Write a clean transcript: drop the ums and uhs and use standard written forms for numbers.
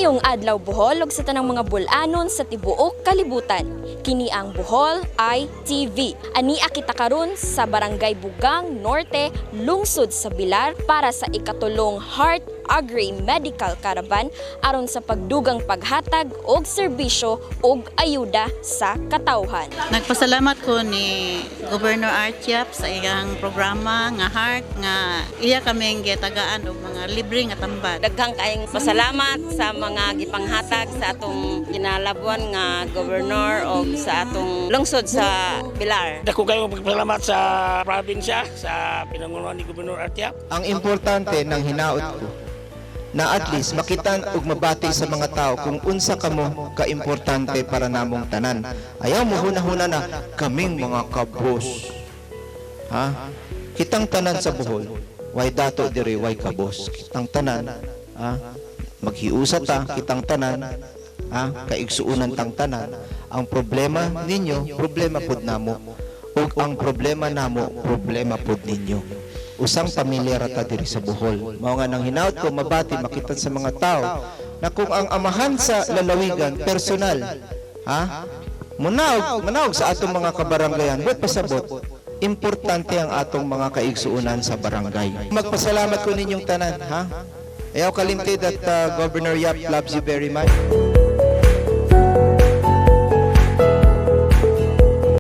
Maayong adlaw Bohol ug sa tanang mga bul-anon sa tibuok kalibutan. Kini ang Bohol ITV. Ania kita karon sa Barangay Bugang Norte, lungsod sa Bilar para sa ikatulong Heart Agri Medical Caravan aron sa pagdugang paghatag og serbisyo og ayuda sa katawhan. Nagpasalamat ko ni Governor Artiap sa iyang programa nga Heart nga iya kaming gitagaan og mga libre nga tambal. Daghang kayong pasalamat sa mga gipanghatag sa atong kinalabuan nga gobernador o sa atong lungsod sa Bilar. Dako kayo magpasalamat sa probinsya sa pinangunahan ni Gobernador Artiap. Ang importante ng hinaot ko na at least makitan ug mabati sa mga tao kung unsa kamo kaimportante para namong tanan. Ayaw mo huna-huna na kaming mga kabos. Ha? Kitang tanan sa Bohol, way dato diri way kabos. Kitang tanan, ha? Maghiusa ta kitang tanan, ha? Kaigsuunan tang tanan. Ang problema ninyo, problema pud namo. Ug ang problema namo, problema pud ninyo. Usang pamilya rata diri sa Bohol. Mao nga nang hinaut ko mabati makitan sa mga tao na kung ang amahan sa lalawigan personal, ha? Munaog sa atong mga kabaranggayan, buot pasabot. Importante ang atong mga kaigsuunan sa barangay. Magpasalamat ko ninyong tanan, ha? Ayaw kalimtid at Governor Yap loves you very much.